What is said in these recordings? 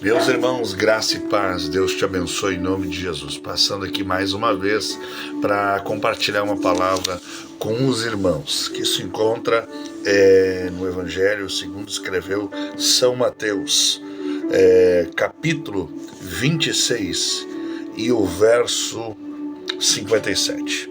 Meus irmãos, graça e paz, Deus te abençoe em nome de Jesus. Passando aqui mais uma vez para compartilhar uma palavra com os irmãos, que se encontra no Evangelho segundo escreveu São Mateus, capítulo 26 e o verso 57.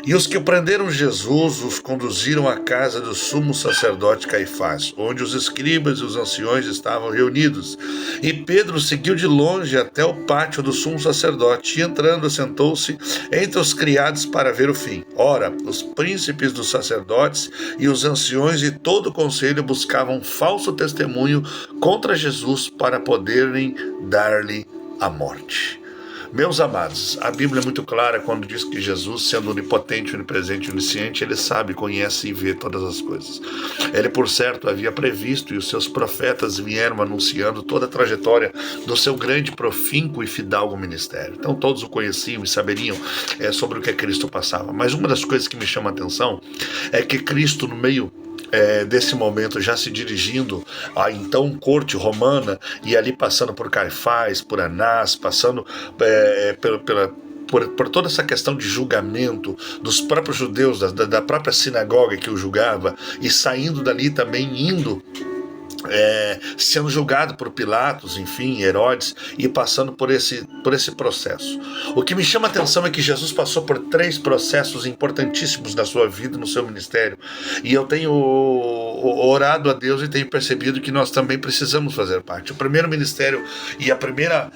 E os que prenderam Jesus os conduziram à casa do sumo sacerdote Caifás, onde os escribas e os anciões estavam reunidos. E Pedro seguiu de longe até o pátio do sumo sacerdote, e entrando, sentou-se entre os criados para ver o fim. Ora, os príncipes dos sacerdotes e os anciões e todo o conselho buscavam um falso testemunho contra Jesus para poderem dar-lhe a morte. Meus amados, a Bíblia é muito clara quando diz que Jesus, sendo onipotente, onipresente e onisciente, ele sabe, conhece e vê todas as coisas. Ele, por certo, havia previsto, e os seus profetas vieram anunciando toda a trajetória do seu grande, profínquo e fidalgo ministério. Então todos o conheciam e saberiam sobre o que Cristo passava. Mas uma das coisas que me chama a atenção é que Cristo, no meio desse momento, já se dirigindo à então corte romana, e ali passando por Caifás, por Anás, passando por toda essa questão de julgamento dos próprios judeus, da própria sinagoga que o julgava, e saindo dali também indo sendo julgado por Pilatos, enfim, Herodes, e passando por esse processo. O que me chama a atenção é que Jesus passou por 3 processos importantíssimos na sua vida, no seu ministério, e eu tenho orado a Deus e tenho percebido que nós também precisamos fazer parte. O primeiro ministério e a primeira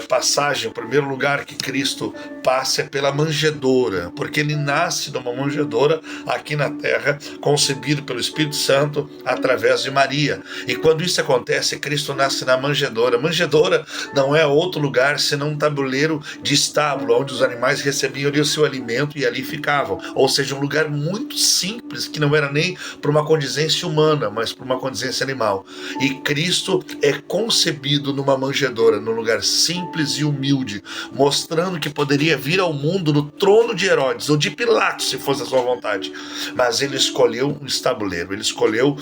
passagem, o primeiro lugar que Cristo passa é pela manjedoura, porque ele nasce numa manjedoura aqui na terra, concebido pelo Espírito Santo através de Maria. E quando isso acontece, Cristo nasce na manjedoura. Manjedoura não é outro lugar senão um tabuleiro de estábulo, onde os animais recebiam ali o seu alimento e ali ficavam. Ou seja, um lugar muito simples, que não era nem para uma condizência humana, mas para uma condizência animal. E Cristo é concebido numa manjedoura, num lugar simples e humilde, mostrando que poderia vir ao mundo no trono de Herodes ou de Pilatos, se fosse a sua vontade. Mas ele escolheu um estabuleiro, ele escolheu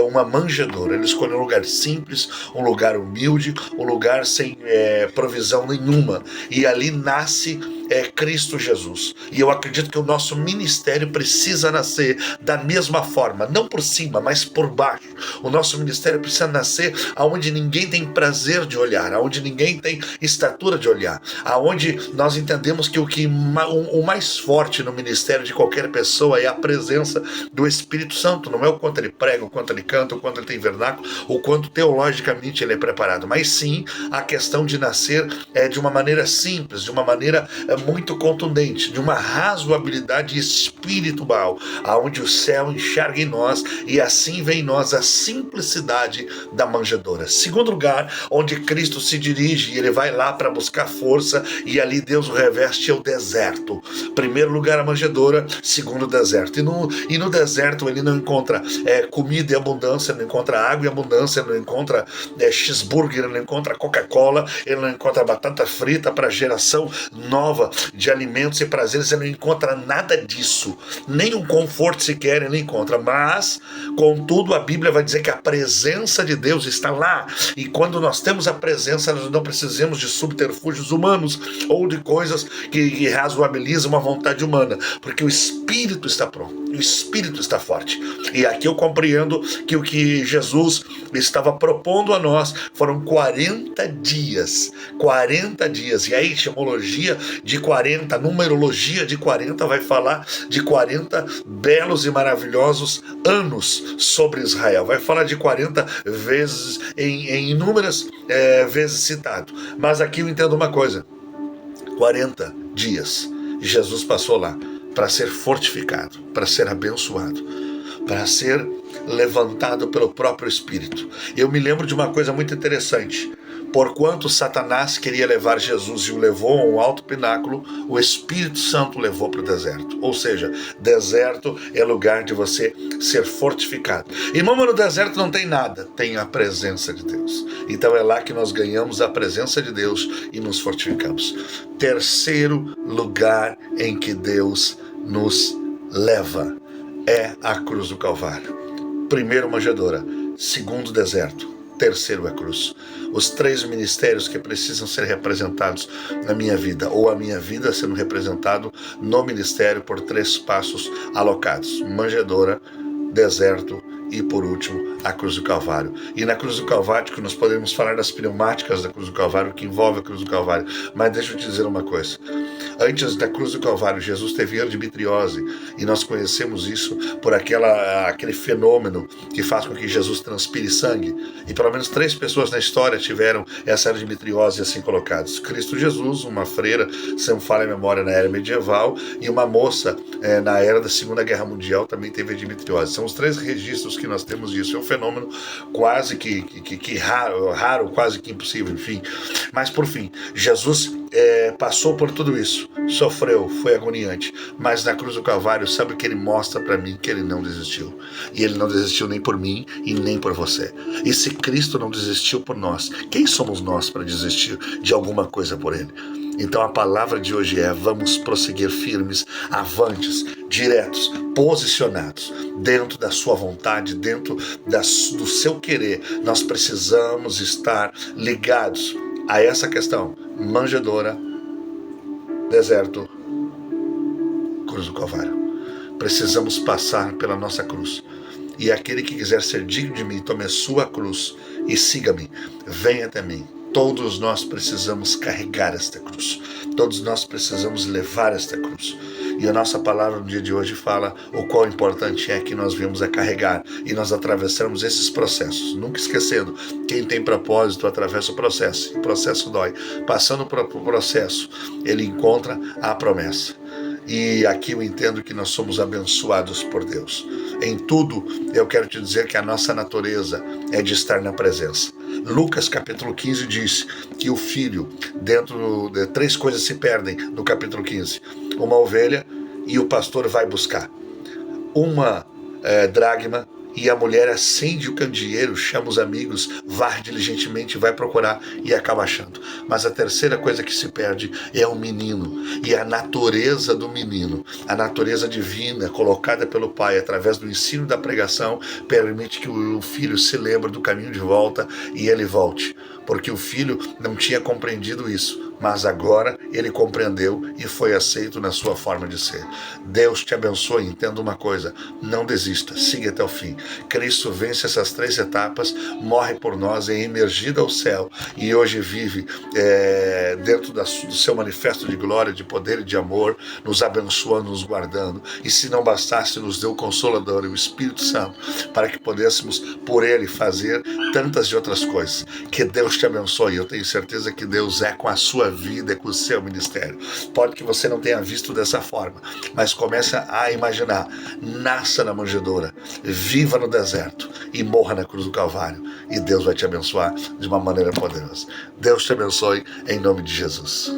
uma manjedoura, ele escolheu um lugar simples, um lugar humilde, um lugar sem provisão nenhuma. E ali nasce Cristo Jesus. E eu acredito que o nosso ministério precisa nascer da mesma forma, não por cima, mas por baixo. O nosso ministério precisa nascer aonde ninguém tem prazer de olhar, aonde ninguém tem estatura de olhar, aonde nós entendemos que o mais forte no ministério de qualquer pessoa é a presença do Espírito Santo. Não é o quanto ele prega, o quanto ele canta, o quanto ele tem vernáculo, o quanto teologicamente ele é preparado, mas sim a questão de nascer de uma maneira simples, de uma maneira muito contundente, de uma razoabilidade espiritual, aonde o céu enxerga em nós e assim vem em nós a simplicidade da manjedoura. Segundo lugar, onde Cristo se dirige, e ele vai lá para buscar força, e ali Deus o reveste, é o deserto. Primeiro lugar, a manjedoura. Segundo, o deserto. E no deserto ele não encontra comida e abundância, não encontra água e abundância, ele não encontra cheeseburger, ele não encontra Coca-Cola, ele não encontra batata frita para geração nova de alimentos e prazeres, ele não encontra nada disso, nem um conforto sequer ele encontra. Mas, contudo, a Bíblia vai dizer que a presença de Deus está lá, e quando nós temos a presença, nós não precisamos de subterfúgios humanos ou de coisas que razoabilizam uma vontade humana, porque o Espírito está pronto, o Espírito está forte. E aqui eu compreendo que o que Jesus estava propondo a nós foram 40 dias, e a etimologia de 40, a numerologia de 40 vai falar de 40 belos e maravilhosos anos sobre Israel, vai falar de 40 vezes, em inúmeras vezes citado. Mas aqui eu entendo uma coisa: 40 dias Jesus passou lá para ser fortificado, para ser abençoado, para ser levantado pelo próprio Espírito. Eu me lembro de uma coisa muito interessante. Porquanto Satanás queria levar Jesus e o levou a um alto pináculo, o Espírito Santo levou para o deserto. Ou seja, deserto é lugar de você ser fortificado. Irmão, no deserto não tem nada, tem a presença de Deus. Então é lá que nós ganhamos a presença de Deus e nos fortificamos. Terceiro lugar em que Deus nos leva é a cruz do Calvário. Primeiro, manjedoura. Segundo, deserto. terceiro, a cruz. Os 3 ministérios que precisam ser representados na minha vida, ou a minha vida sendo representado no ministério por 3 passos alocados: manjedoura, deserto e, por último, a cruz do Calvário. E na cruz do Calvário, que nós podemos falar das pneumáticas da cruz do Calvário, que envolve a cruz do Calvário. Mas deixa eu te dizer uma coisa. Antes da cruz do Calvário, Jesus teve endometriose, e nós conhecemos isso por aquele fenômeno que faz com que Jesus transpire sangue. E pelo menos 3 pessoas na história tiveram essa endometriose assim colocadas: Cristo Jesus, uma freira, se não falha a memória, na era medieval, e uma moça na era da Segunda Guerra Mundial também teve endometriose. São os 3 registros que nós temos disso. É um fenômeno quase que raro, quase que impossível, enfim. Mas por fim, Jesus passou por tudo isso, sofreu, foi agoniante, mas na cruz do Calvário, sabe o que ele mostra para mim? Que ele não desistiu. E ele não desistiu nem por mim e nem por você. E se Cristo não desistiu por nós, quem somos nós para desistir de alguma coisa por ele? Então a palavra de hoje é: vamos prosseguir firmes, avantes, diretos, posicionados dentro da sua vontade, dentro do seu querer. Nós precisamos estar ligados a essa questão: manjedoura, deserto, cruz do Calvário. Precisamos passar pela nossa cruz. E aquele que quiser ser digno de mim, tome a sua cruz e siga-me, venha até mim. Todos nós precisamos carregar esta cruz. Todos nós precisamos levar esta cruz. E a nossa palavra no dia de hoje fala o quão importante é que nós viemos a carregar e nós atravessamos esses processos. Nunca esquecendo, quem tem propósito atravessa o processo. E o processo dói. Passando por o processo, ele encontra a promessa. E aqui eu entendo que nós somos abençoados por Deus. Em tudo, eu quero te dizer que a nossa natureza é de estar na presença. Lucas capítulo 15 diz que o filho, dentro de 3 coisas se perdem no capítulo 15. Uma ovelha, e o pastor vai buscar. Uma dracma, e a mulher acende o candeeiro, chama os amigos, varre diligentemente, vai procurar e acaba achando. Mas a terceira coisa que se perde é o menino. E a natureza do menino, a natureza divina colocada pelo Pai através do ensino da pregação, permite que o filho se lembre do caminho de volta e ele volte. Porque o filho não tinha compreendido isso, mas agora ele compreendeu e foi aceito na sua forma de ser. Deus te abençoe. Entenda uma coisa: não desista, siga até o fim. Cristo vence essas 3 etapas, morre por nós, é emergido ao céu e hoje vive dentro do seu manifesto de glória, de poder e de amor, nos abençoando, nos guardando. E se não bastasse, nos deu o Consolador e o Espírito Santo para que pudéssemos por ele fazer tantas e outras coisas. Que Deus te abençoe. Eu tenho certeza que Deus é com a sua vida, é com o seu ministério. Pode que você não tenha visto dessa forma, mas comece a imaginar: nasça na manjedoura, viva no deserto e morra na cruz do Calvário, e Deus vai te abençoar de uma maneira poderosa. Deus te abençoe em nome de Jesus.